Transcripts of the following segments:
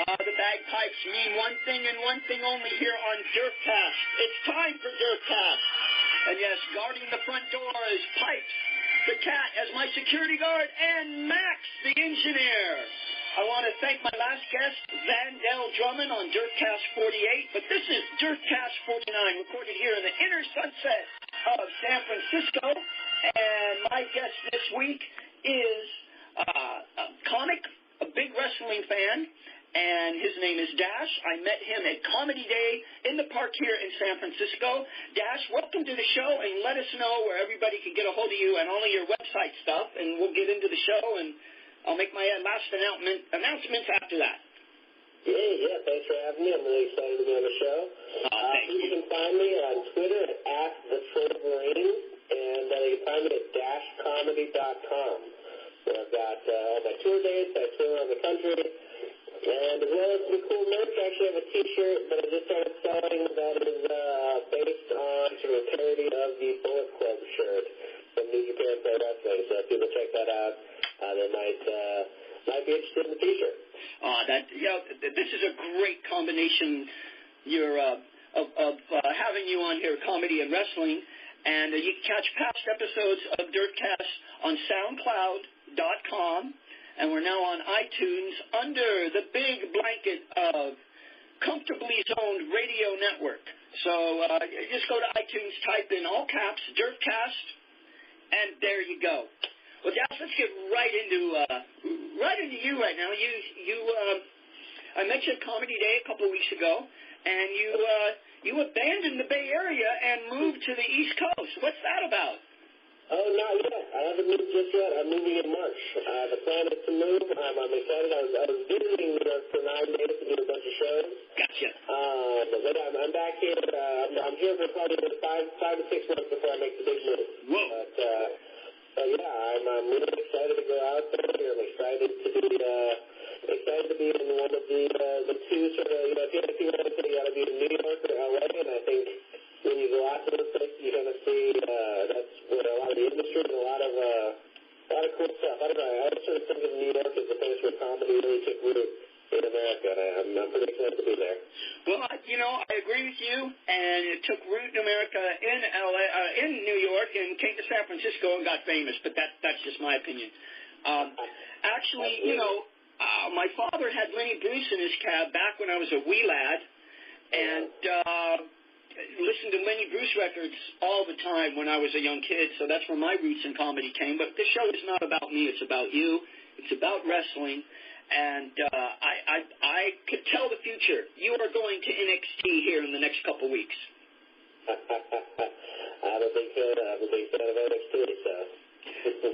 The bagpipes mean one thing and one thing only here on DERFCAST. It's time for DERFCAST. And yes, guarding the front door is Pipes, the cat, as my security guard, and Max, the engineer. I want to thank my last guest, Vandell Drummond, on DERFCAST 48, but this is DERFCAST 49, recorded here in the inner sunset of San Francisco. And my guest this week is a comic, a big wrestling fan, and his name is Dash. I met him at Comedy Day in the park here in San Francisco. Dash, welcome to the show, and let us know where everybody can get a hold of you and all of your website stuff, and we'll get into the show, and I'll make my last announcements after that. Yeah, thanks for having me. I'm really excited to be on the show. You can find me on Twitter at @TheTrollMarine, and you can find me at dashcomedy.com, where I've got all my tour dates. I tour around the country. And as well as some cool merch, I actually have a T-shirt that I just started selling that is based on sort of a parody of the Bullet Club shirt from New Japan Pro Wrestling. So if people check that out, they might be interested in the T-shirt. This is a great combination. Of having you on here, comedy and wrestling, and you can catch past episodes of DERFCAST on SoundCloud.com. And we're now on iTunes under the big blanket of Comfortably Zoned Radio Network. So just go to iTunes, type in all caps, DERFCAST, and there you go. Well, Dash, let's get right into you right now. I met you at Comedy Day a couple of weeks ago, and you abandoned the Bay Area and moved to the East Coast. What's that about? Oh, not yet. I haven't moved just yet. I'm moving in March. The plan is to move. I'm excited. I was visiting New York for 9 days to do a bunch of shows. Gotcha. But I'm back here. I'm here for probably 5 to 6 months before I make the big move. Whoa. But yeah, I'm really excited to go out there. I'm excited to be in one of the two sort of, if you want to say you got to be in New York or LA, and I think when you go out to those places, you're going to see that's where a lot of the industry and a lot of cool stuff. I don't know. I always sort of think of New York as the place where comedy really took root in America, and I'm pretty excited to be there. Well, I agree with you, and it took root in America in LA, in New York, and came to San Francisco and got famous, but that's just my opinion. Actually, my father had Lenny Bruce in his cab back when I was a wee lad, and listened to Lenny Bruce records all the time when I was a young kid, so that's where my roots in comedy came. But this show is not about me, it's about you. It's about wrestling, and I could tell the future. You are going to NXT here in the next couple weeks. I'm a big fan of NXT, so.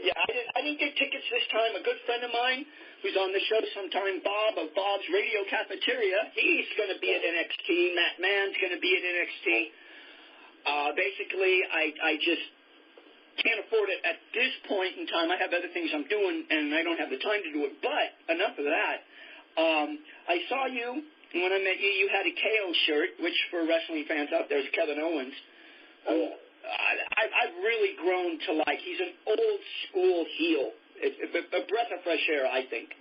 Yeah, I didn't get tickets this time. A good friend of mine who's on the show sometime, Bob of Bob's Radio Cafeteria, he's going to be at NXT. Matt Mann's going to be at NXT. Basically, I just can't afford it at this point in time. I have other things I'm doing, and I don't have the time to do it. But enough of that. I saw you, and when I met you, you had a KO shirt, which for wrestling fans out there is Kevin Owens. I've really grown to like. He's an old school heel. A breath of fresh air, I think.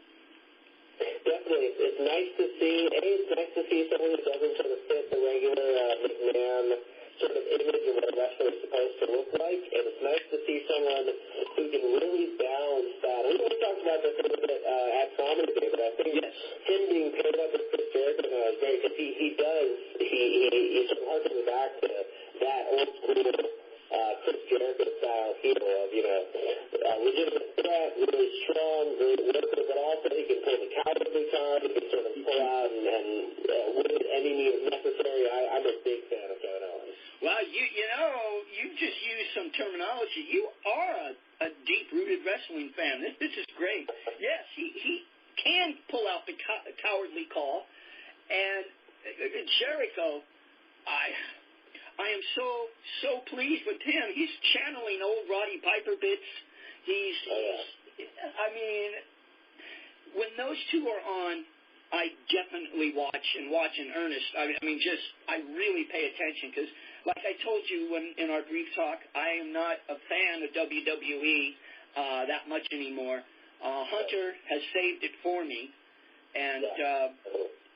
Definitely, it's nice to see. It's nice to see someone who doesn't sort of fit the regular McMahon sort of image of what a wrestler is supposed to look like, and it's nice to see someone who can really balance that. We talked about this a little bit at Comedy Day, but I think him being paired up with Chris Jericho now is great because he sort of harkens back to that old school Chris Jericho style heel of, legitimate threat, really strong, great worker, but also he can pull the cowardly card, he can sort of pull out and win at any means necessary. I'm a big fan of Kevin Owens. Well, you just used some terminology. You are a deep-rooted wrestling fan. This is great. Yes, he can pull out the cowardly call, and Jericho, I am so pleased with him. He's channeling old Roddy Piper bits. When those two are on, I definitely watch in earnest. I really pay attention because, like I told you in our brief talk, I am not a fan of WWE that much anymore. Hunter has saved it for me, and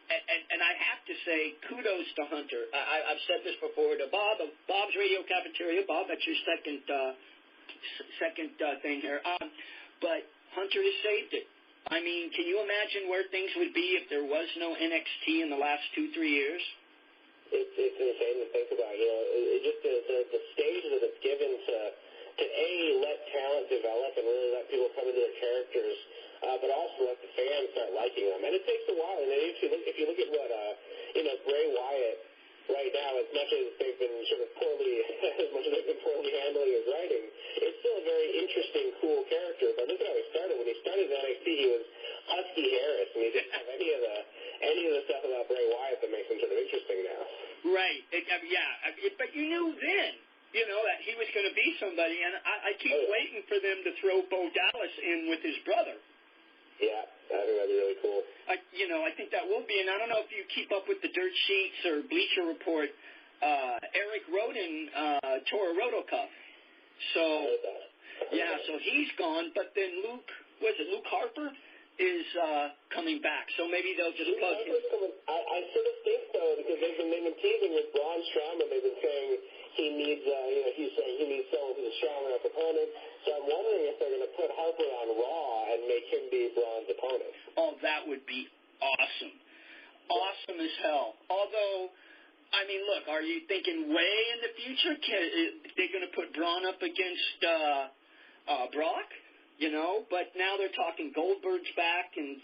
And I have to say, kudos to Hunter. I've said this before to Bob of Bob's Radio Cafeteria. Bob, that's your second thing here. But Hunter has saved it. I mean, can you imagine where things would be if there was no NXT in the last 2-3 years? It's insane to think about. You know, just the stage that it's given to let talent develop and really let people come into their characters, but also let the fans start liking them. And it takes a while. And if you look at what Bray Wyatt right now, as much as they've been sort of poorly handling his writing, it's still a very interesting, cool character. But look at how he started. When he started in NXT, he was Husky Harris, and he didn't have any of the stuff about Bray Wyatt that makes him sort of interesting now. Right. But you knew then, that he was going to be somebody, and I keep waiting for them to throw Bo Dallas in with his brother. Yeah, I think that'd be really cool. I think that will be, and I don't know if you keep up with the Dirt Sheets or Bleacher Report. Eric Roden tore a rotocuff. So he's gone, but then Luke Harper is coming back. So maybe they'll just plug him. I sort of think so, because they've been teasing with Braun Strowman. They've been saying he needs, he's saying he needs someone who's a strong enough opponent. So I'm wondering if they're going to put Harper on Raw and make him be Braun's opponent. Oh, that would be awesome. Awesome as hell. Although, I mean, look, are you thinking way in the future? They're going to put Braun up against Brock? But now they're talking Goldberg's back, and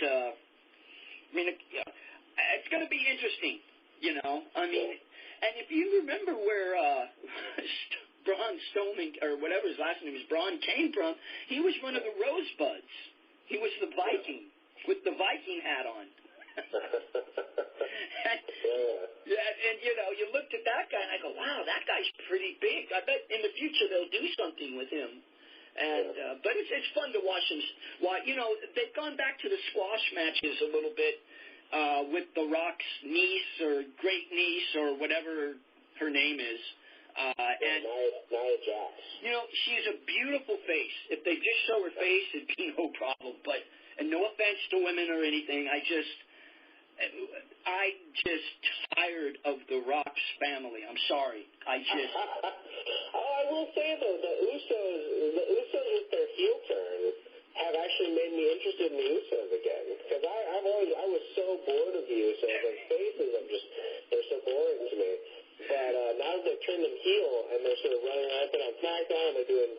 it's going to be interesting, and if you remember where Braun Strowman, or whatever his last name is, Braun came from, he was one of the Rosebuds. He was the Viking, with the Viking hat on. and you looked at that guy, and I go, wow, that guy's pretty big. I bet in the future they'll do something with him. And but it's fun to watch them. They've gone back to the squash matches a little bit with The Rock's niece or great niece or whatever her name is. And Nia Jax. She's a beautiful face. If they just show her face, it'd be no problem. And no offense to women or anything, I just tired of The Rock's family. I'm sorry. I will say though, the Usos with their heel turn have actually made me interested in the Usos again, because I was so bored of the Usos. Their faces, they're so boring to me. But now that they've turned them heel and they're sort of running around on SmackDown, they're doing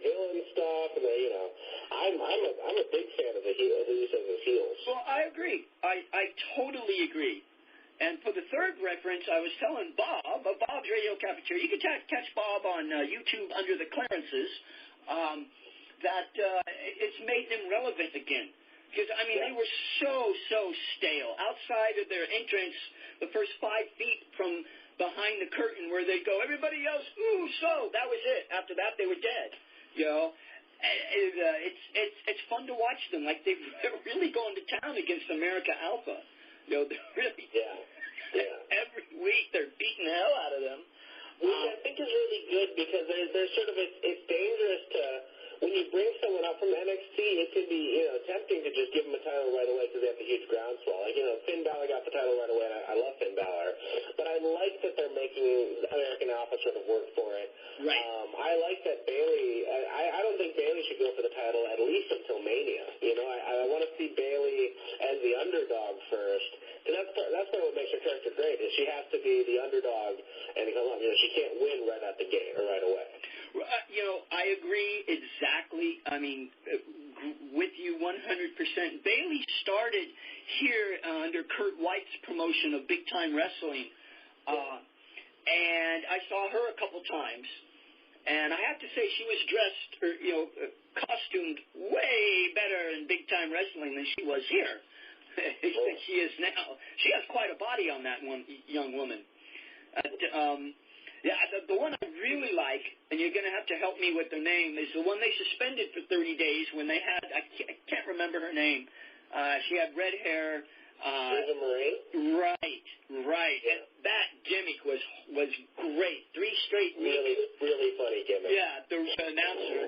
villain stuff, and I'm a big fan of the Usos as heels. Well, I agree. I totally agree. And for the third reference, I was telling Bob of Bob's Radio Cafeteria, you can catch Bob on YouTube under the clearances, that it's made them relevant again. Because, they were so stale. Outside of their entrance, the first 5 feet from behind the curtain where they'd go, everybody else, ooh, so, that was it. After that, they were dead, It's fun to watch them. Like, they're really going to town against America Alpha. They're really, every week they're beating the hell out of them. Which I think is really good, because there's sort of, it's dangerous to, when you bring someone up from NXT, it could be, tempting to just give them a title right away because they have the huge groundswell. Like, Finn Balor got the title right away, and I love Finn Balor. But I like that they're making American Alpha sort of work for it. Right. I like that Bayley, I don't think Bayley should go for the title at least until Mania. I want to see Bayley as the underdog first. And that's part of what makes her character great, is she has to be the underdog and come up. She can't win right out the gate or right away. I agree exactly. With you 100%. Bayley started here under Kurt White's promotion of Big Time Wrestling, and I saw her a couple times, and I have to say she was dressed, costumed way better in Big Time Wrestling than she was here. Than she is now. She has quite a body on that young woman. The one I really like, and you're going to have to help me with the name, is the one they suspended for 30 days when they had, I can't remember her name. She had red hair. Susan Marie? Right. And that gimmick was great. 3 straight weeks. Really funny gimmick. Yeah, the announcer,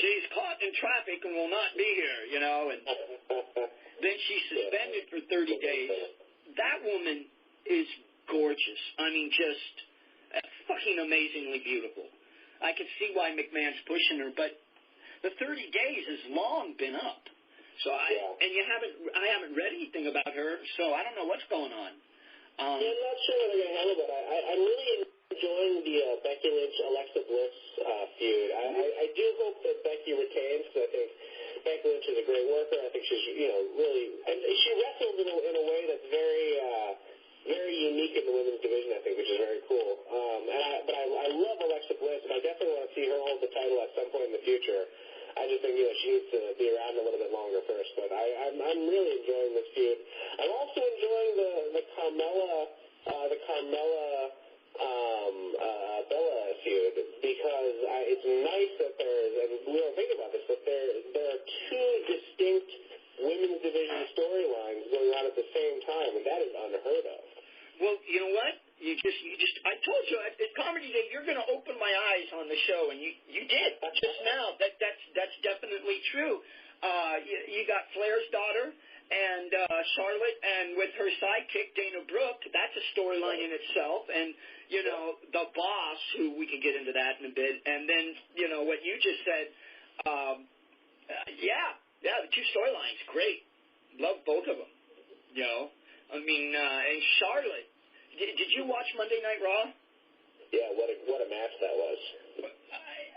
she's caught in traffic and will not be here, and then she's suspended for 30 days. that woman is gorgeous. I mean, just fucking amazingly beautiful. I can see why McMahon's pushing her, but the 30 days has long been up. So I haven't read anything about her, so I don't know what's going on. I'm not sure what they're going to handle, but I'm really enjoying the Becky Lynch-Alexa Bliss feud. I do hope that Becky retains, because I think Becky Lynch is a great worker. I think she's, really, and she wrestles in a way that's very, very unique in the women's division, I think, which is very cool. But I love Alexa Bliss, and I definitely want to see her hold the title at some point in the future. I just think, she needs to be around a little bit longer first. But I'm really enjoying this feud. I'm also enjoying the Carmella Bella feud, because it's nice that and we don't think about this, but there are two distinct women's division storylines going on at the same time, and that is unheard of. Well, you know what? I told you at Comedy Day you're going to open my eyes on the show, and you did just now. That's definitely true. You got Flair's daughter and Charlotte, and with her sidekick Dana Brooke, that's a storyline in itself. And the Boss, who we can get into that in a bit, and then what you just said. The two storylines, great. Love both of them. I mean, and Charlotte. Did you watch Monday Night Raw? Yeah, what a match that was.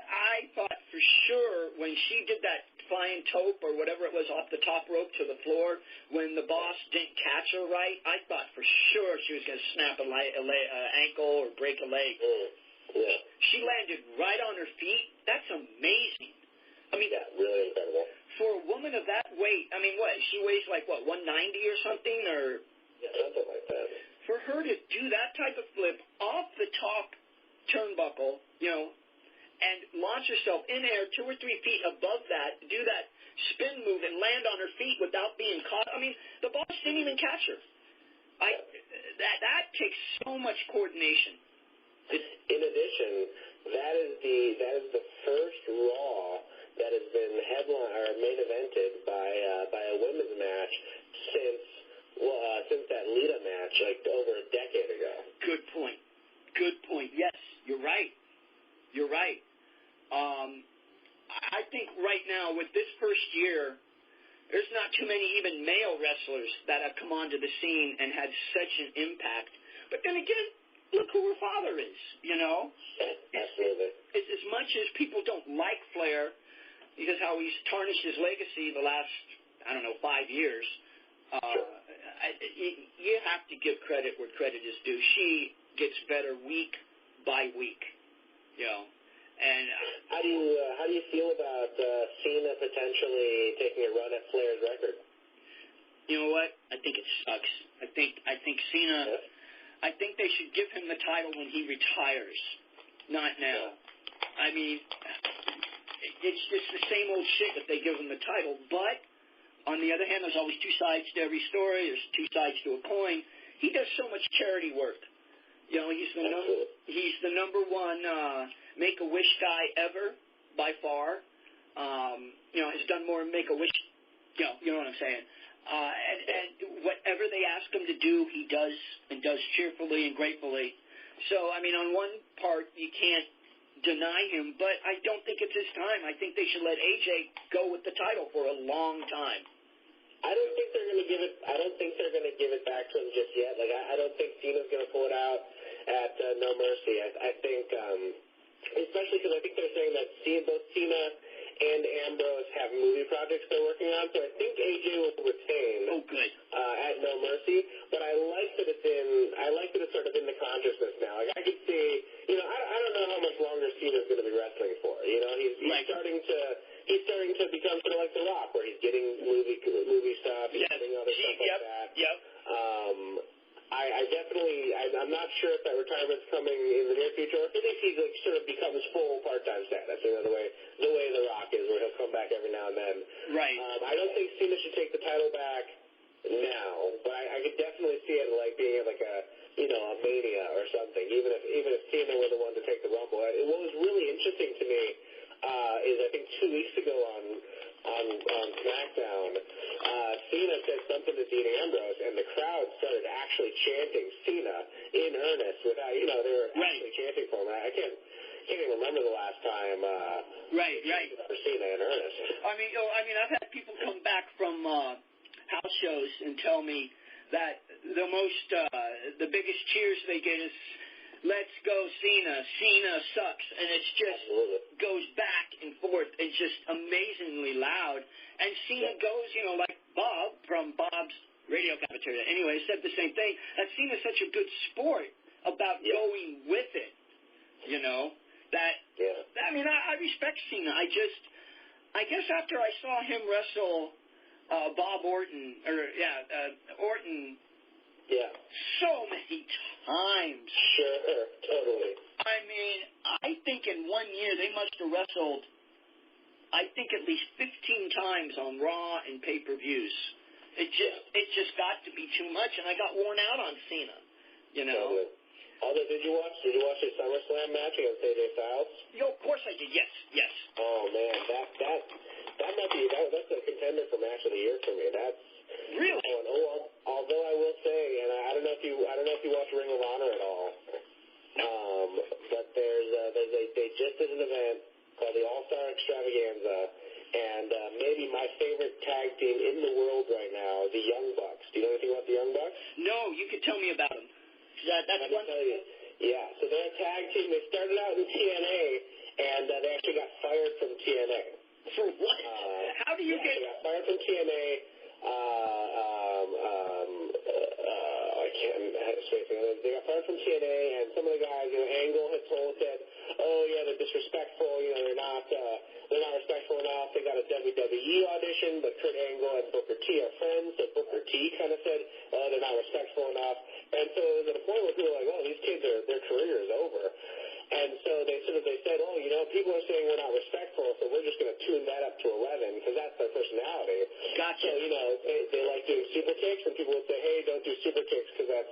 I thought for sure when she did that flying tope or whatever it was off the top rope to the floor, when the Boss didn't catch her right, I thought for sure she was going to snap an ankle or break a leg. Yeah. She landed right on her feet. That's amazing. I mean, really incredible. For a woman of that weight, I mean, she weighs 190 or something, or something like that. For her to do that type of flip off the top turnbuckle, and launch herself in air 2 or 3 feet above that, do that spin move and land on her feet without being caught. I mean, the Boss didn't even catch her. That takes so much coordination. In addition, that is the first Raw that has been main evented by a women's match since that Lita match, over a decade ago. Good point. Yes, you're right. I think right now, with this first year, there's not too many even male wrestlers that have come onto the scene and had such an impact. But then again, look who her father is, Absolutely. As much as people don't like Flair, because how he's tarnished his legacy the last, 5 years, you have to give credit where credit is due. She gets better week by week, And how do you feel about Cena potentially taking a run at Flair's record? You know what? I think it sucks. I think Cena. Yeah. I think they should give him the title when he retires, not now. I mean, it's just the same old shit that they give him the title, but on the other hand, there's always two sides to every story. There's two sides to a coin. He does so much charity work. He's the number one Make-A-Wish guy ever, by far. Has done more Make-A-Wish, you know what I'm saying. And whatever they ask him to do, he does, and does cheerfully and gratefully. So, I mean, on one part, you can't deny him, but I don't think it's his time. I think they should let AJ go with the title for a long time. I don't think they're going to give it. I don't think they're going to give it back to him just yet. I don't think Cena's going to pull it out at No Mercy. I think, especially because I think they're saying that both Cena and Ambrose have movie projects they're working on. So I think AJ will retain. Oh, good. At No Mercy, but I like that it's sort of in the consciousness now. I could see. I don't know how much longer Cena's going to be wrestling for. He's starting to become sort of like The Rock, where he's getting movie stuff, he's getting other stuff like that. Yep. I'm not sure if that retirement's coming in the near future, or if he sort of becomes full part-time status. The way The Rock is, where he'll come back every now and then. Right. I don't think Cena should take the title back now, but I could definitely see it being like a Mania or something. Even if Cena were the one to take the Rumble. What was really interesting to me is I think 2 weeks ago on SmackDown, Cena said something to Dean Ambrose, and the crowd started actually actually chanting Cena in earnest without, they were actually chanting for him. I can't even remember the last time for Cena in earnest. I mean, I've had people come back from house shows and tell me that the biggest cheers they get is "Let's go Cena, Cena sucks," and it's just goes back and forth. It's just amazingly loud. And Cena goes, like Bob from Bob's Radio Cafeteria. Anyway, said the same thing. That Cena's such a good sport about going with it. I mean, I respect Cena. I guess after I saw him wrestle Bob Orton, Orton. Yeah. So many times. Sure, totally. I mean, I think in 1 year they must have wrestled, I think at least 15 times on Raw and pay-per-views. It just got to be too much, and I got worn out on Cena, Totally. Although, did you watch the SummerSlam match against AJ Styles? Of course I did. Yes. Oh man, that might be that's a contender for match of the year for me. That's really. Although I will say, and I don't know if you watch Ring of Honor at all, but they just did an event called the All-Star Extravaganza, and maybe my favorite tag team in the world right now, the Young Bucks. Do you know anything about the Young Bucks? No, you could tell me about them. That's one. Tell you. Yeah, so they're a tag team. They started out in TNA, and they actually got fired from TNA. For what? How do you get? They got fired from TNA. They got fired from TNA, and some of the guys, Angle had said, "Oh yeah, they're disrespectful. They're not respectful enough." They got a WWE audition, but Kurt Angle and Booker T are friends, so Booker T kind of said, "Oh, they're not respectful enough." And so it was at a point where people were like, "Oh, these kids their career is over." And so they said, "Oh, people are saying we're not respectful, so we're just going to tune that up to 11 because that's their personality." Gotcha. So they like doing super kicks, and people would say, "Hey, don't do super kicks because that's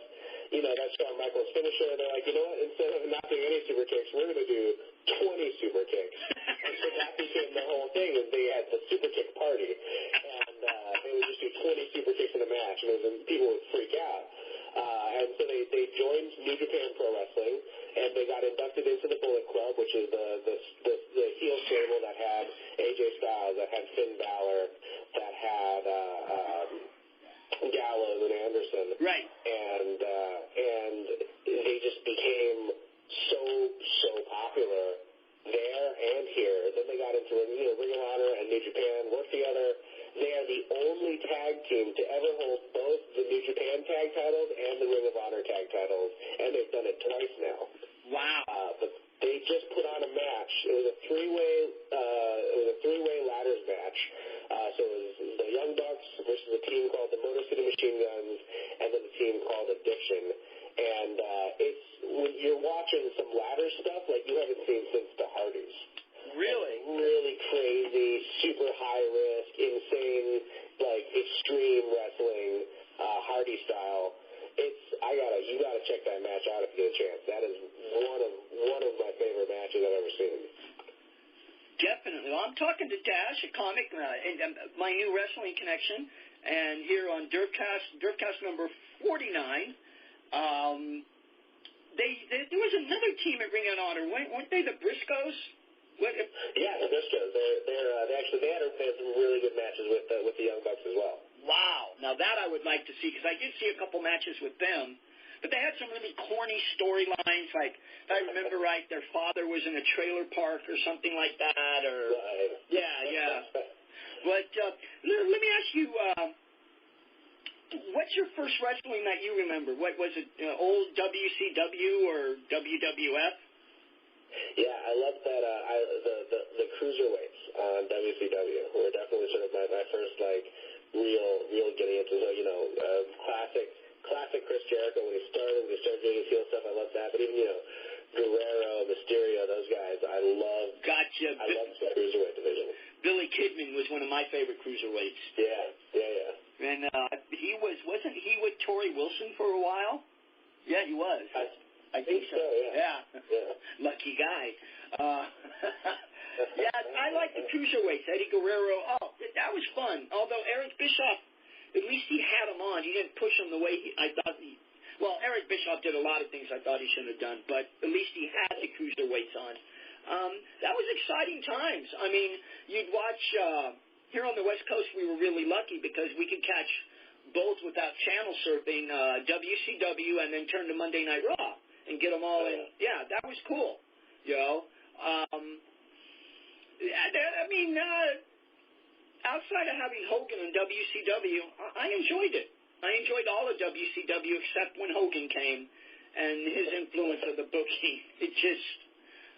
Shawn Michaels' finisher." And they're like, "You know what? Instead of not doing any super kicks, we're going to do 20 super kicks." And so that became the whole thing. Is they had the super kick party, and they would just do 20 super kicks in a match, and people would freak out. And so they joined New Japan Pro Wrestling, and they got inducted into the Bullet Club, which is the heel stable that had AJ Styles, that had Finn Balor, that had Gallows and Anderson. Right. And they just became so popular there and here. Then they got into Ring of Honor and New Japan, worked together. They are the only tag team to ever hold both the New Japan tag titles and the Ring of Honor tag titles, and they've done it twice now. Wow. But they just put on a match. It was a three-way ladders match. So it was the Young Bucks versus a team called the Motor City Machine Guns, and then a team called Addiction. And it's when you're watching some ladder stuff like you haven't seen since the Hardys. Really? Really crazy, super high risk, insane, extreme wrestling, Hardy style. You gotta check that match out if you get a chance. That is one of my favorite matches I've ever seen. Definitely. Well, I'm talking to Dash, a comic, and my new wrestling connection, and here on DERFCAST number 49. There was another team at Ring of Honor. Weren't they the Briscoes? Yeah, the Briscoes. They had some really good matches with the Young Bucks as well. Wow. Now that I would like to see, because I did see a couple matches with them, but they had some really corny storylines. Like, if I remember right, their father was in a trailer park or something like that. Or right. Yeah. But let me ask you, what's your first wrestling that you remember? What was it? Old WCW or WWF? Yeah, I love that. The cruiserweights on WCW were definitely sort of my first real getting into classic Chris Jericho when he started doing his heel stuff. I love that. But even Guerrero, Mysterio, those guys, I love. Gotcha. I love the cruiserweight division. Billy Kidman was one of my favorite cruiserweights. Yeah. And wasn't he with Torrie Wilson for a while? Yeah, he was. I think so. Yeah. Lucky guy. Yeah, I like the cruiserweights. Eddie Guerrero. Oh, that was fun. Although Eric Bischoff, at least he had him on. He didn't push him the way I thought Well, Eric Bischoff did a lot of things I thought he shouldn't have done, but at least he had the cruiserweights on. That was exciting times. I mean, you'd watch, here on the West Coast, we were really lucky because we could catch both without channel surfing, WCW and then turn to Monday Night Raw and get them all in. Yeah, that was cool, you know. I mean, outside of having Hogan in WCW, I enjoyed it. I enjoyed all of WCW except when Hogan came and his influence of the booking. It just,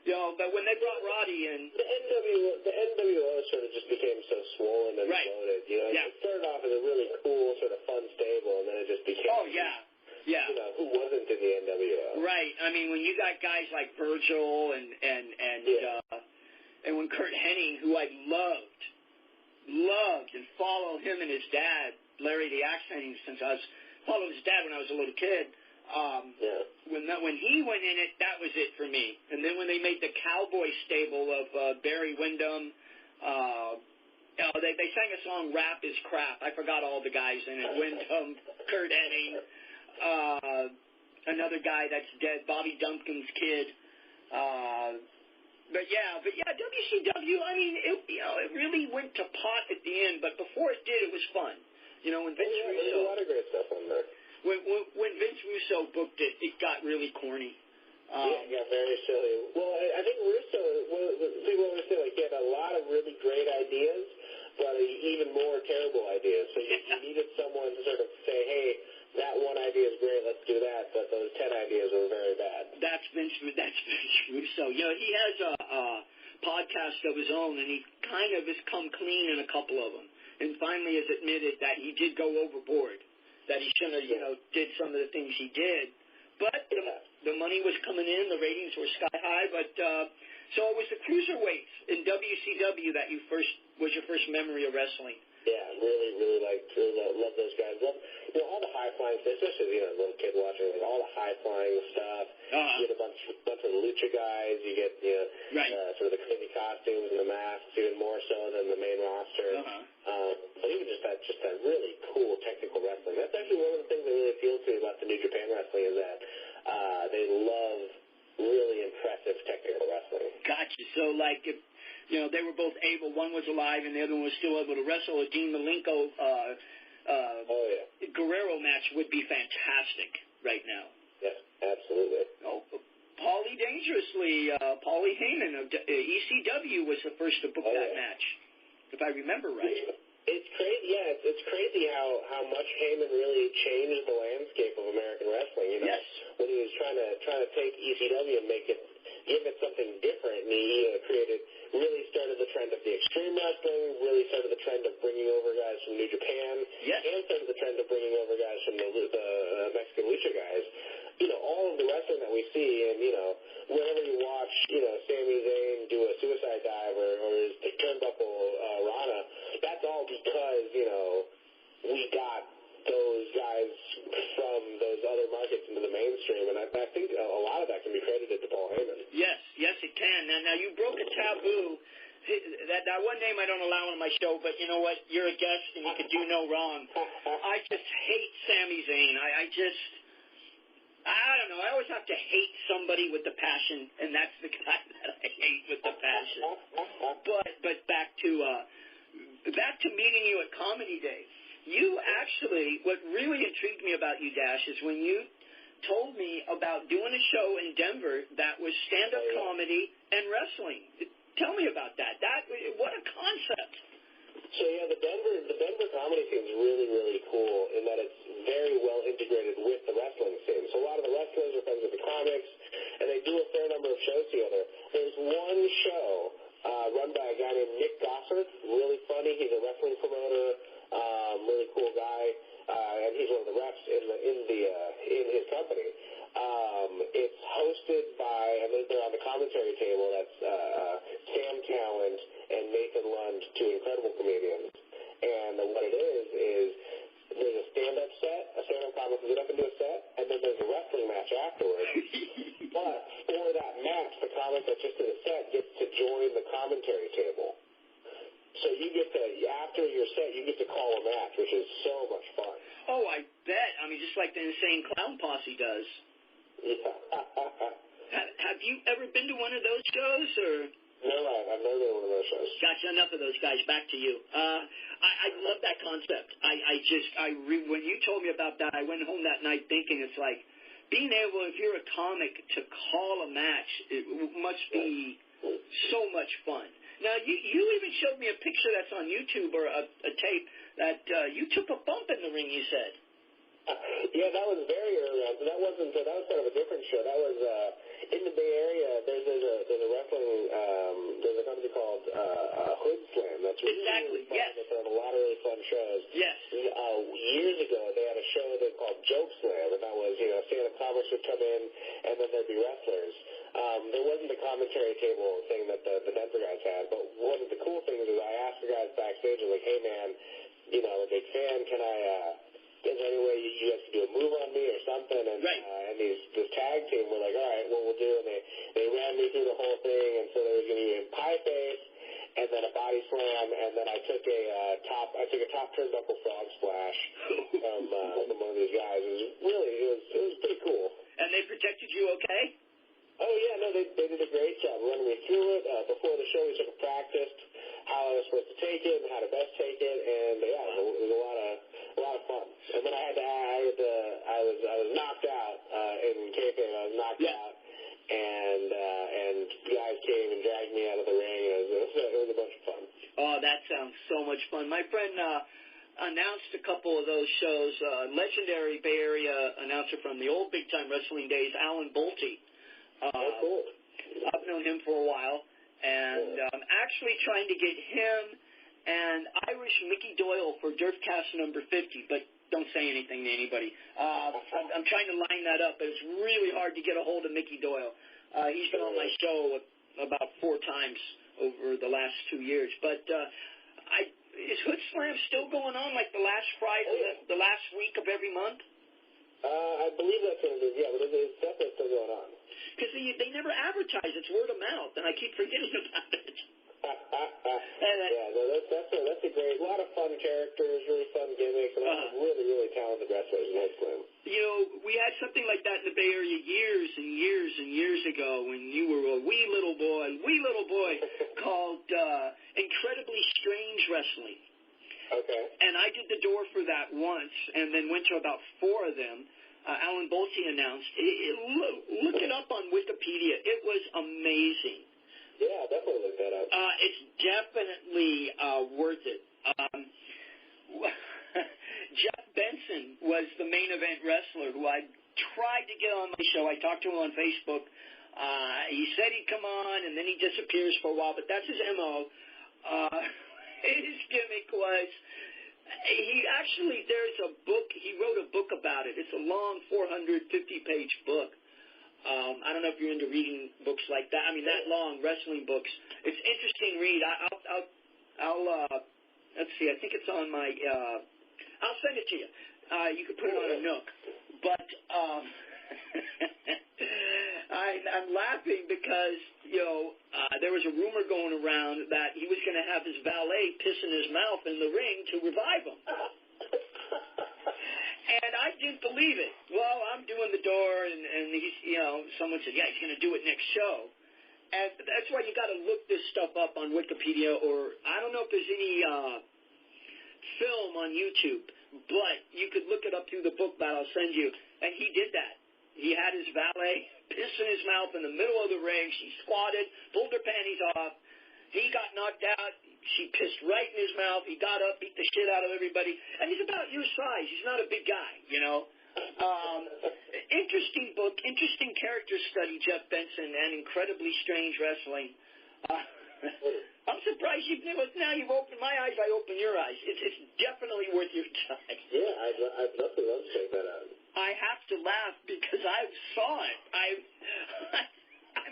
you know, but when they brought Roddy in. The NWO sort of just became so swollen and bloated. You know, it started off as a really cool, sort of fun stable, and then it just became. Oh, yeah. Yeah. You know, who wasn't in the NWO? Right. I mean, when you got guys like Virgil and when Kurt Hennig, who I loved and followed him and his dad, Larry the Axe Hennig, since I was following his dad when I was a little kid. When he went in it, that was it for me. And then when they made the Cowboy stable of Barry Windham, they sang a song, Rap is Crap. I forgot all the guys in it. Windham, Kurt Hennig, another guy that's dead, Bobby Dumpkin's kid. But yeah, WCW, I mean, it really went to pot at the end, but before it did, it was fun. You know, when Vince Russo... There's a lot of great stuff on there. When Vince Russo booked it, it got really corny. It got very silly. Well, I think Russo, people always say, like, he had a lot of really great ideas, but even more terrible ideas. So you needed someone to sort of say, hey, that one idea is great, let's do that, but those 10 ideas were very bad. That's Vince Russo. You know, he has a podcast of his own, and he kind of has come clean in a couple of them, and finally has admitted that he did go overboard, that he shouldn't have, did some of the things he did. But the money was coming in, the ratings were sky high, but so it was the cruiserweights in WCW that was your first memory of wrestling. Yeah, really love those guys. Love, all the high-flying stuff, especially, little kid watching, like, all the high-flying stuff. You get a bunch of the lucha guys. You get, sort of the crazy costumes and the masks, even more so than the main roster. But even just that really cool technical wrestling. That's actually one of the things that really appeals to me about the New Japan wrestling is that they love really impressive technical wrestling. Gotcha. So, like, if they were both able. One was alive, and the other one was still able to wrestle. A Dean Malenko Guerrero match would be fantastic right now. Yes, absolutely. Oh, Paulie Dangerously, Paulie Heyman of ECW was the first to book that match, if I remember right. It's crazy. Yeah, it's crazy how much Heyman really changed the landscape of American wrestling. Yes. When he was trying to take ECW and give it something different, and he really started the trend of the extreme wrestling, really started the trend of bringing over guys from New Japan, and started the trend of bringing over guys from the Mexican lucha guys. All of the wrestling that we see, and, whenever you watch, Sami Zayn do a suicide dive or his turnbuckle Rana, that's all because, we got those guys from those other markets into the mainstream, and I think a lot of that can be credited to Paul Heyman. Yes, it can. Now you broke a taboo. That one name I don't allow on my show, but you know what? You're a guest, and you could do no wrong. I just hate Sami Zayn. I don't know. I always have to hate somebody with the passion, and that's the guy that I hate with the passion. But back to meeting you at Comedy Day. You actually, what really intrigued me about you, Dash, is when you told me about doing a show in Denver that was stand-up comedy and wrestling. Tell me about that. What a concept. So, the Denver comedy scene is really, really cool in that it's very well integrated with the wrestling scene. So a lot of the wrestlers are friends with the comics, and they do a fair number of shows together. There's one show run by a guy named Nick Gossard, really funny. He's a wrestling promoter, really cool guy, and he's one of the reps in his company. It's hosted by, and they're on the commentary table, that's Sam Talent and Nathan Lund, two incredible comedians. And what it is there's a stand-up set, a stand-up comic will get up and do a set, and then there's a wrestling match afterwards. But for that match, the comic that's just in the set gets to join the commentary table. So you get to, after your set, you get to call a match, which is so much fun. Oh, I bet. I mean, just like the Insane Clown Posse does. Have you ever been to one of those shows, or? No, I've never been to one of those shows. Gotcha. Enough of those guys. Back to you. I love that concept. When you told me about that, I went home that night thinking it's like being able, if you're a comic, to call a match, it must be so much fun. Now, you even showed me a picture that's on YouTube or a tape that you took a bump in the ring, you said. Yeah, that was very early on. So that was kind of a different show. That was in the Bay Area. There's a wrestling. There's a company called Hood Slam. That's really exactly fun. yes. They put on a lot of really fun shows. Yes. Years ago, they had a show they called Joke Slam, and that was stand-up comics would come in, and then there'd be wrestlers. There wasn't the commentary table thing that the Denver guys had, but one of the cool things is I asked the guys backstage, I was like, hey man, I'm a big fan. Can I? Is there any way you guys can do a move on me or something? And right. And this tag team were like, all right, what we'll do, and they ran me through the whole thing, and so there was going to be a pie face, and then a body slam, and then I took a top turnbuckle frog splash from one of these guys. It was pretty cool. And they protected you okay? Oh yeah, no, they did a great job running me through it. Before the show, we sort of practiced how I was supposed to take it and how to best take it, and yeah, it was a lot of fun. And then I was knocked out in kayfabe. I was knocked out, and guys came and dragged me out of the ring. It was a bunch of fun. Oh, that sounds so much fun. My friend announced a couple of those shows. Legendary Bay Area announcer from the old big time wrestling days, Alan Bolte. Cool. I've known him for a while, and I'm actually trying to get him and Irish Mickey Doyle for DERFCAST number 50, but don't say anything to anybody. I'm trying to line that up, but it's really hard to get a hold of Mickey Doyle. He's been on my show about 4 times over the last 2 years, but is Hood Slam still going on like the last Friday, the last week of every month? I believe that's what it is, yeah, but it's definitely still going on. Because they never advertise. It's word of mouth, and I keep forgetting about it. That's a great, a lot of fun characters, really fun gimmicks, and really, really talented wrestlers in Hood Slam. We had something like that in the Bay Area years and years and years ago when you were a wee little boy, called Incredibly Strange Wrestling. Okay. And I did the door for that once, and then went to about 4 of them. Alan Bolte announced. Look it up on Wikipedia. It was amazing. Yeah, definitely look that up. It's definitely worth it. Jeff Benson was the main event wrestler who I tried to get on my show. I talked to him on Facebook. He said he'd come on, and then he disappears for a while, but that's his M.O. His gimmick was... there's a book, he wrote a book about it. It's a long 450-page book. I don't know if you're into reading books like that. I mean, that long, wrestling books. It's an interesting read. I'll let's see, I think it's on my, I'll send it to you. You can put it on a Nook. But I'm laughing because, there was a rumor going around that he was going to have his valet piss in his mouth in the ring to revive him. And I didn't believe it. Well, I'm doing the door, and he's, someone said, yeah, he's going to do it next show. And that's why you got to look this stuff up on Wikipedia, or I don't know if there's any film on YouTube, but you could look it up through the book that I'll send you. And he did that. He had his valet piss in his mouth in the middle of the ring. She squatted, pulled her panties off. He got knocked out. She pissed right in his mouth. He got up, beat the shit out of everybody. And he's about your size. He's not a big guy, Interesting book, interesting character study, Jeff Benson, and Incredibly Strange Wrestling. I'm surprised now you've opened my eyes, I open your eyes. It's definitely worth your time. Yeah, I'd definitely love to check that out. I have to laugh because I saw it.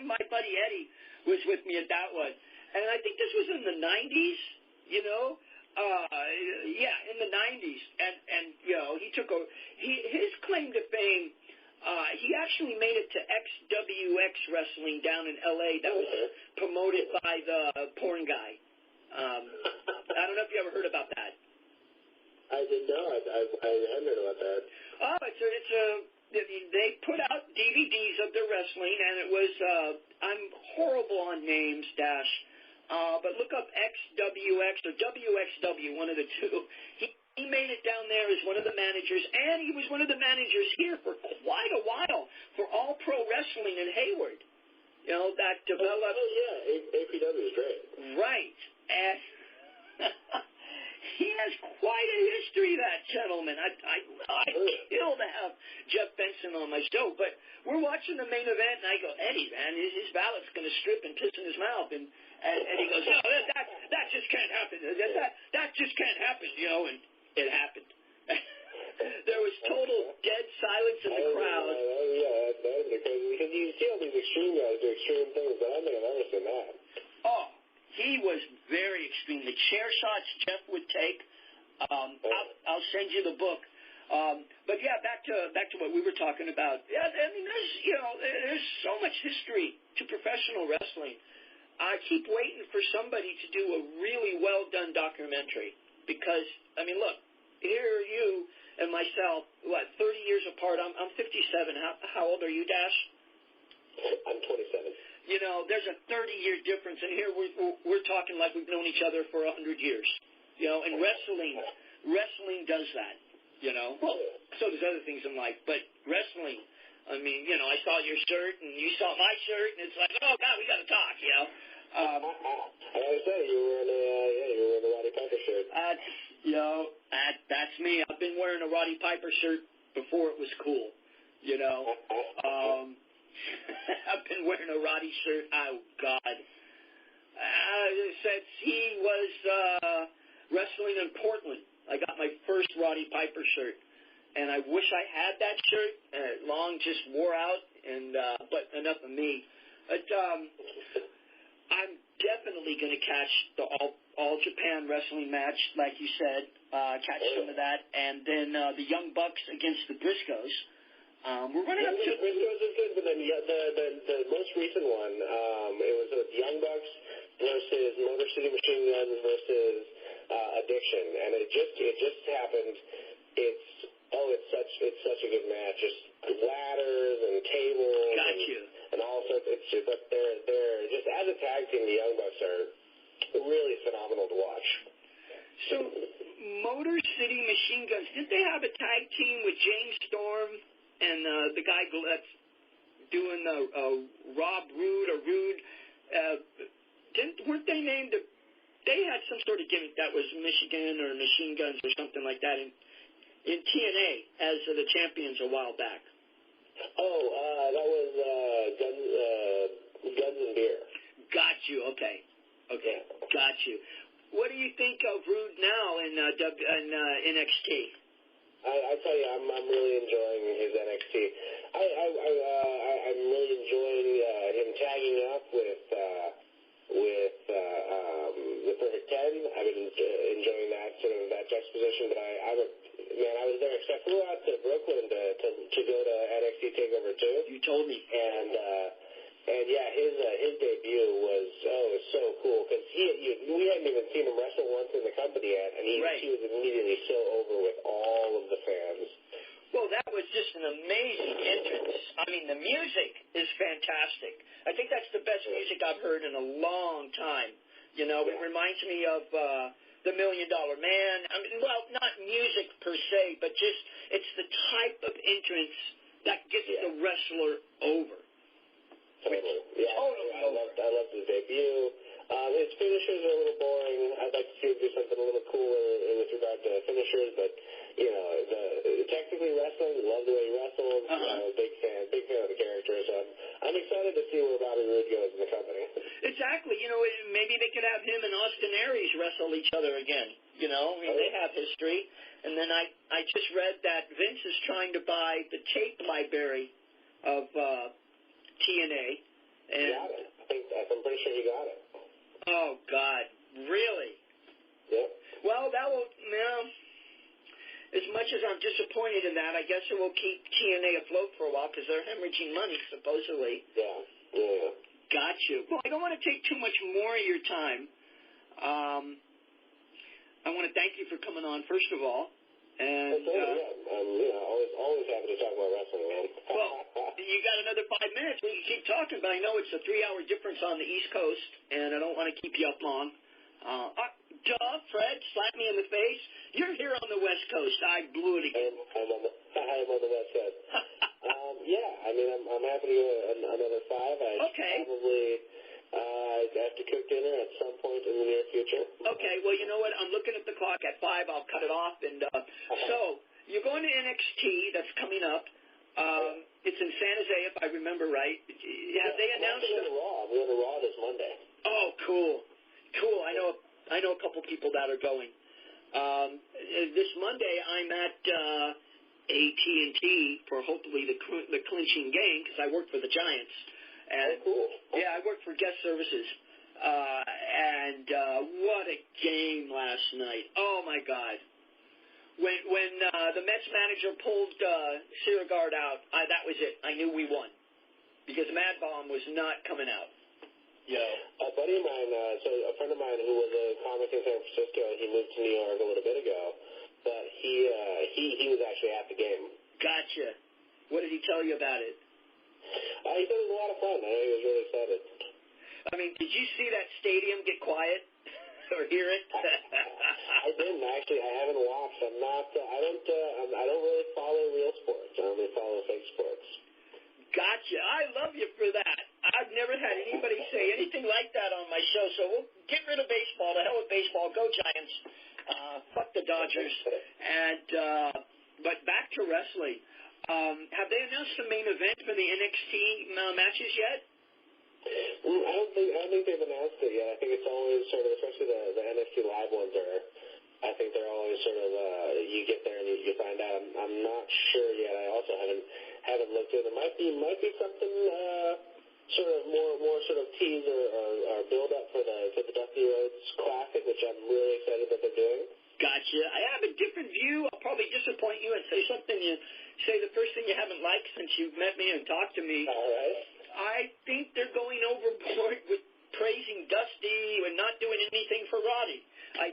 My buddy Eddie was with me at that one. And I think this was in the 90s, in the 90s. And he took his claim to fame, he actually made it to XWX Wrestling down in L.A. that was promoted by the porn guy. I don't know if you ever heard about that. I didn't know. I hadn't heard about that. Oh, they put out DVDs of their wrestling, and it was, I'm horrible on names, Dash, but look up XWX or WXW, one of the two. He made it down there as one of the managers, and he was one of the managers here for quite a while for All Pro Wrestling in Hayward. You know, that developed... Oh yeah, APW is great. Right. And he has quite a history, that gentleman. I'd kill to have Jeff Benson on my show, but we're watching the main event, and I go, Eddie, man, his valet's going to strip and piss in his mouth. And he goes, no, that just can't happen. That just can't happen, you know, and it happened. There was total dead silence in the crowd. Oh, yeah, that was crazy. Because you see all these extreme guys do extreme things, but I don't think I've ever seen that. Oh, he was very extreme. The chair shots Jeff would take, I'll send you the book. But yeah, back to what we were talking about. Yeah, I mean, there's so much history to professional wrestling. I keep waiting for somebody to do a really well done documentary because, I mean, look, here you and myself, 30 years apart. I'm 57. How old are you, Dash? I'm 27. You know, there's a 30-year difference, and here we're talking like we've known each other for 100 years. You know, and wrestling does that. You know, well, so does other things in life, but wrestling. I mean, you know, I saw your shirt, and you saw my shirt, and it's like, oh God, we got to talk. You know. I gotta say, you were wearing a Roddy Piper shirt. That's me. I've been wearing a Roddy Piper shirt before it was cool. You know. I've been wearing a Roddy shirt. Oh God. Since he was wrestling in Portland, I got my first Roddy Piper shirt, and I wish I had that shirt. Long just wore out, and but enough of me. But I'm definitely going to catch the All Japan Wrestling match, like you said. Catch some of that, and then the Young Bucks against the Briscoes. We're running up to the Briscoes is good, but then the most recent one, it was with Young Bucks versus Motor City Machine Guns versus Addiction, and it just happened. It's such a good match. Just ladders and tables. Got you. And all sorts. But they're just as a tag team, the Young Bucks are really phenomenal to watch. So, Motor City Machine Guns, didn't they have a tag team with James Storm and the guy that's doing Rob Roode or Rude? Weren't they named? They had some sort of gimmick that was Michigan or Machine Guns or something like that in TNA as the champions a while back. Oh, that was Guns and Beer. Got you. Okay. Got you. What do you think of Rude now in NXT? I tell you, I'm really enjoying his NXT. I'm really enjoying him tagging up with the Perfect 10. I've been enjoying that juxtaposition. But I was there. I flew out to Brooklyn to go to NXT Takeover 2. You told me. And yeah, his debut was so cool because we hadn't even seen him wrestle once in the company yet, and he was immediately so over with all of the fans. Well, that was just an amazing entrance. I mean, the music is fantastic. I think that's the best music I've heard in a long time. You know, it reminds me of the $1 Million Man. I mean, well, not music per se, but just it's the type of entrance that gets the wrestler over. Totally. Yeah, I loved his debut. His finishers are a little boring. I'd like to see him do something a little cooler with regard to finishers, but, you know, technically wrestling, love the way he wrestles. Big fan of the character, so I'm excited to see where Bobby Roode goes in the company. Exactly. You know, maybe they could have him and Austin Aries wrestle each other again. You know, I mean, they have history. And then I just read that Vince is trying to buy the tape library of TNA. And got it. I'm pretty sure he got it. Oh, God. Really? Yep. Well, that will, as much as I'm disappointed in that, I guess it will keep TNA afloat for a while because they're hemorrhaging money, supposedly. Yeah. Got you. Well, I don't want to take too much more of your time. I want to thank you for coming on, first of all. And always happy to talk about wrestling, man. Well, you got another 5 minutes. We can keep talking, but I know it's a 3-hour difference on the East Coast, and I don't want to keep you up long. Fred, slap me in the face. You're here on the West Coast. I blew it again. I'm on the West Coast. I'm happy to go another 5. Probably have to cook dinner at some point in the near future. Okay, well, you know what? I'm looking at the clock at 5. I'll cut it off. And so you're going to NXT. That's coming up. It's in San Jose, if I remember right. Have they announced it? I'm going to Raw this Monday. Oh, cool. I know a couple people that are going. This Monday, I'm at AT&T for hopefully the clinching game because I work for the Giants. And cool. Yeah, I work for guest services. What a game last night. Oh, my God. When the Mets manager pulled Syndergaard out, that was it. I knew we won because Mad Bomb was not coming out. A buddy of mine, a friend of mine who was a comic in San Francisco, he moved to New York a little bit ago, but he was actually at the game. Gotcha. What did he tell you about it? He said it was a lot of fun. I know he was really excited. I mean, did you see that stadium get quiet or hear it? I didn't actually. I haven't watched. I don't really follow real sports. I only follow fake sports. Gotcha. I love you for that. I've never had anybody say anything like that on my show, so we'll get rid of baseball. The hell with baseball. Go Giants. Fuck the Dodgers. But back to wrestling. Have they announced the main event for the NXT matches yet? I don't think they've announced it yet. I think it's always sort of, especially the NXT live ones I think they're always sort of, you get there and you find out. I'm not sure yet. I also haven't looked at it. It might be something sort of more sort of tease or build up for the Dusty Rhodes Classic, which I'm really excited that they're doing. Gotcha. I have a different view. I'll probably disappoint you and say something you say the first thing you haven't liked since you've met me and talked to me. All right. I think they're going overboard with praising Dusty and not doing anything for Roddy. I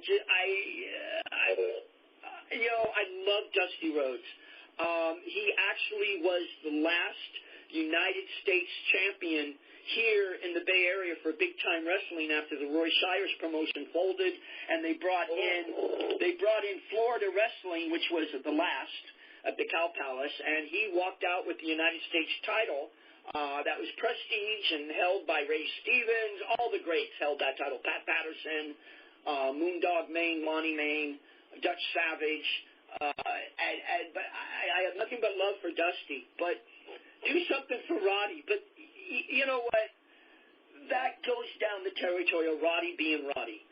love Dusty Rhodes. He actually was the last United States champion here in the Bay Area for big time wrestling after the Roy Shires promotion folded, and they brought in Florida Wrestling, which was the last at the Cow Palace, and he walked out with the United States title. That was prestige and held by Ray Stevens. All the greats held that title. Pat Patterson, Moondog Mayne, Lonnie Mayne, Dutch Savage. But I have nothing but love for Dusty. But do something for Roddy. But you know what? That goes down the territory of Roddy being Roddy.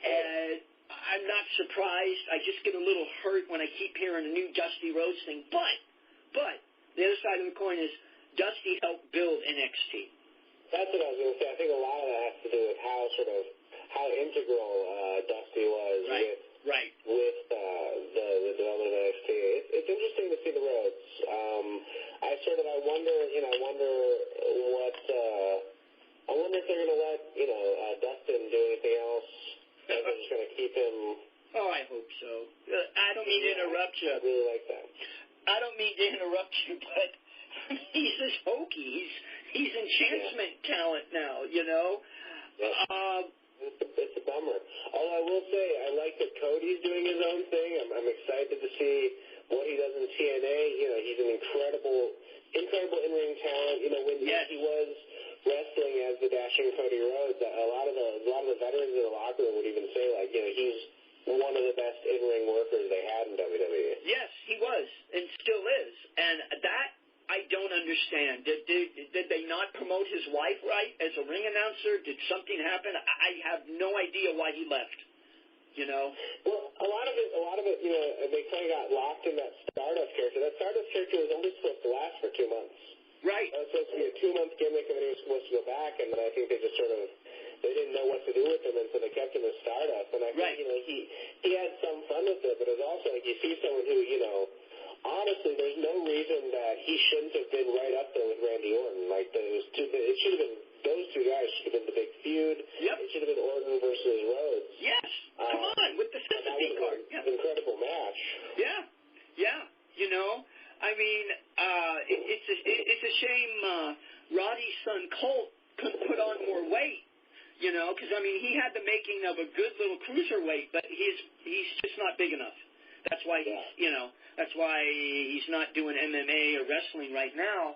And I'm not surprised. I just get a little hurt when I keep hearing a new Dusty Rhodes thing. But the other side of the coin is Dusty helped build NXT. That's what I was going to say. I think a lot of that has to do with how integral Dusty was with the development of NXT. It's interesting to see the Rhodes. I wonder if they're going to let Dustin do anything else. Or they're just going to keep him. Oh, I hope so. I don't mean to interrupt you. I really like that. I don't mean to interrupt you, but he's this hokey. He's enchantment talent now, you know. It's a bummer. Although I will say, I like that Cody's doing his own thing. I'm excited to see what he does in TNA. He's an incredible in-ring talent. When he was wrestling as the dashing Cody Rhodes, a lot of the veterans in the locker room would even say, he's one of the best in-ring workers they had in WWE. Yes, he was, and still is. And that I don't understand. Did they not promote his wife right as a ring announcer? Did something happen? I have no idea why he left. Well, a lot of it, they kind of got locked in that Stardust character. That Stardust character was only supposed to last for 2 months. Right. It was supposed to be a 2-month gimmick, and then he was supposed to go back, and then I think they just they didn't know what to do with him, and so they kept him as Stardust. And I think, he had some fun with it, but it was also you see someone who, honestly, there's no reason that he shouldn't have been right up there with Randy Orton. It should have been, those two guys should have been the big feud. Yep. It should have been Orton versus Rhodes. Yes. Come on, with the sympathy card. Incredible match. Yeah. it's a shame Roddy's son Colt couldn't put on more weight, you know, because, I mean, he had the making of a good little cruiserweight, but he's just not big enough. That's why that's why he's not doing MMA or wrestling right now.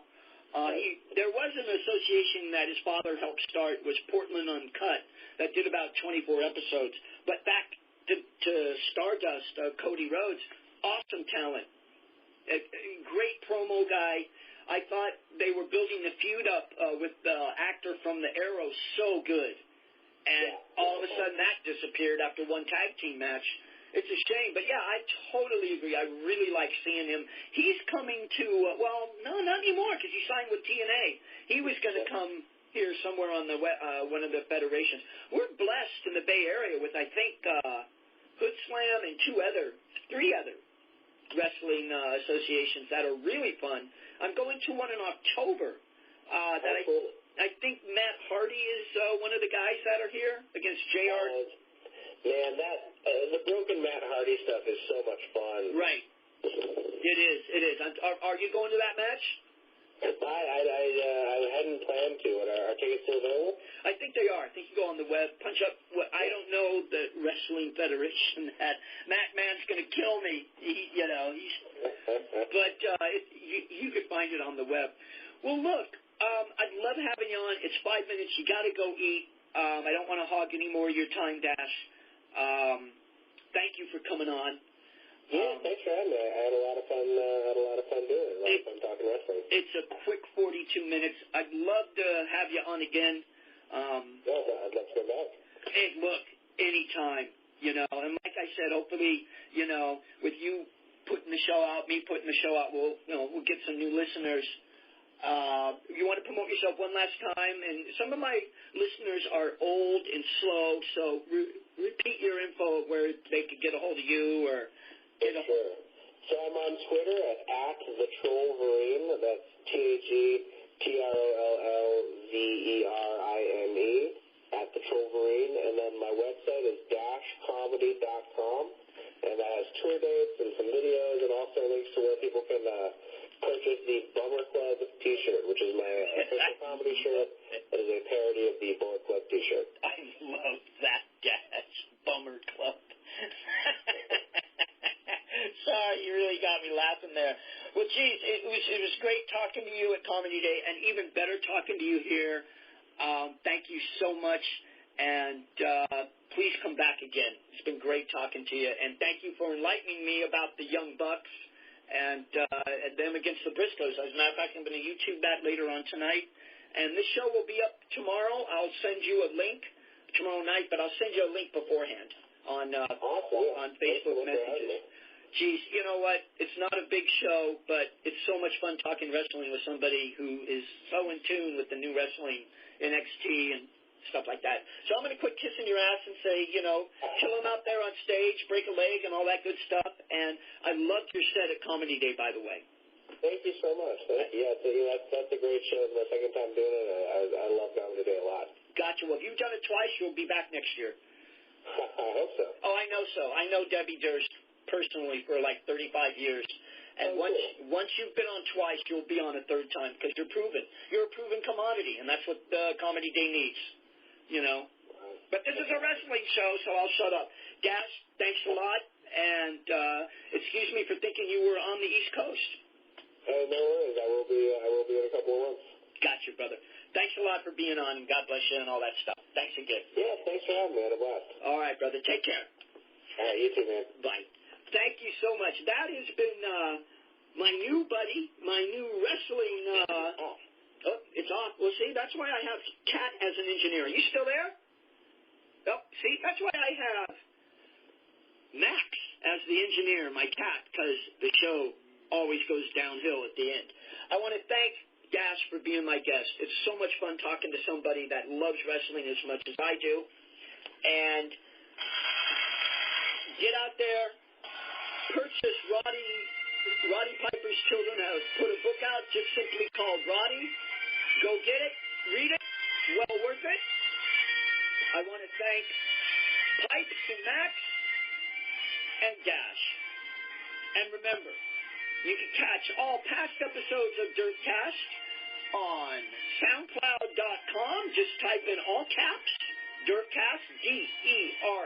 There was an association that his father helped start, was Portland Uncut, that did about 24 episodes. But back to Stardust, Cody Rhodes, awesome talent, a great promo guy. I thought they were building the feud up with the actor from The Arrow so good. And all of a sudden that disappeared after one tag team match. It's a shame. But, yeah, I totally agree. I really like seeing him. He's coming to, no, not anymore because he signed with TNA. He was going to come here somewhere on the one of the federations. We're blessed in the Bay Area with, I think, Hood Slam and three other wrestling associations that are really fun. I'm going to one in October that I think Matt Hardy is one of the guys that are here against JR. Man, the broken Matt Hardy stuff is so much fun. Right. It is. Are you going to that match? I hadn't planned to. Are tickets still available? I think they are. I think you go on the web, punch up. I don't know the Wrestling Federation that Matt Mann's going to kill me. But you could find it on the web. Well, look, I'd love having you on. It's 5 minutes. You got to go eat. I don't want to hog any more of your time, Dash. Thank you for coming on. Yeah, thanks for having me. I had a lot of fun. Doing it. A lot of fun talking wrestling. It's a quick 42 minutes. I'd love to have you on again. I'd love to come back. Hey, look, anytime. And like I said, hopefully, with you putting the show out, me putting the show out, we'll get some new listeners. You want to promote yourself one last time? And some of my listeners are old and slow, so repeat your info where they could get a hold of you or get a hold. Sure. So I'm on Twitter at the Trollverine. That's TheTrollverine at the Trollverine, and then my website is dashcomedy.com, and that has tour dates and some videos, and also links to where people can purchase the Bummer Club T-shirt, which is my official comedy shirt. It is a parody of the Bullet Club T-shirt. I love that, Dash. Bummer Club. Sorry, you really got me laughing there. Well, geez, it was great talking to you at Comedy Day, and even better talking to you here. Thank you so much, and please come back again. It's been great talking to you, and thank you for enlightening me about the Young Bucks and them against the Briscoes. As a matter of fact, I'm going to YouTube that later on tonight, and this show will be up tomorrow. I'll send you a link tomorrow night, but I'll send you a link beforehand on Facebook messages. Geez, you know what? It's not a big show, but it's so much fun talking wrestling with somebody who is so in tune with the new wrestling, NXT, and stuff like that. So I'm going to quit kissing your ass and say, kill him out there on stage, break a leg, and all that good stuff. And I loved your set at Comedy Day, by the way. Thank you so much. Yeah, that's a great show. It's my second time doing it. I love Comedy Day a lot. Gotcha. Well, if you've done it twice, you'll be back next year. I hope so. Oh, I know so. I know Debbie Durst personally for like 35 years. And once you've been on twice, you'll be on a third time because you're proven. You're a proven commodity, and that's what Comedy Day needs, But this is a wrestling show, so I'll shut up. Dash, thanks a lot, and excuse me for thinking you were on the East Coast. Hey, no worries. I will be in a couple of months. Gotcha, brother. Thanks a lot for being on, and God bless you and all that stuff. Thanks again. Yeah, thanks for having me. I had a blast. All right, brother. Take care. All right, you too, man. Bye. Thank you so much. That has been my new buddy, my new wrestling. Oh, it's off. Well, see, that's why I have Kat as an engineer. Are you still there? Oh, see, that's why I have Max as the engineer, my Kat, because the show always goes downhill at the end. I want to thank Dash for being my guest. It's so much fun talking to somebody that loves wrestling as much as I do. And get out there. Purchase Roddy Piper's Children have put a book out just simply called Roddy. Go get it, read it, it's well worth it. I want to thank Pipes and Max and Dash. And remember, You can catch all past episodes of DERFCAST on SoundCloud.com. Just type in all caps, DERFCAST, DERFCAST.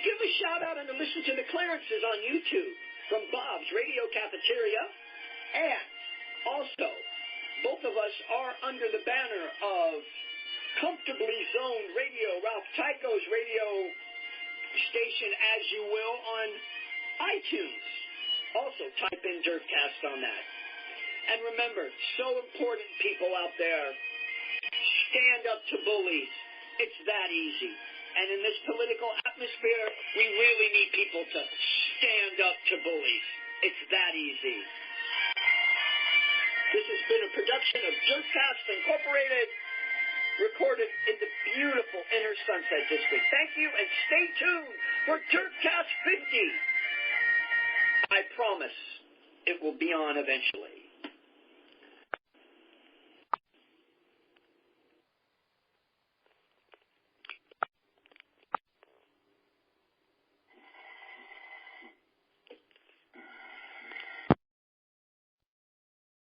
Give a shout out and to listen to the clearances on YouTube from Bob's Radio Cafeteria. And also, both of us are under the banner of Comfortably Zoned Radio, Ralph Tycho's radio station, as you will, on iTunes. Also, type in DERFCAST on that. And remember, so important, people out there, stand up to bullies. It's that easy. And in this political atmosphere, we really need people to stand up to bullies. It's that easy. This has been a production of DERFCAST Incorporated, recorded in the beautiful Inner Sunset District. Thank you, and stay tuned for DERFCAST 50. I promise it will be on eventually.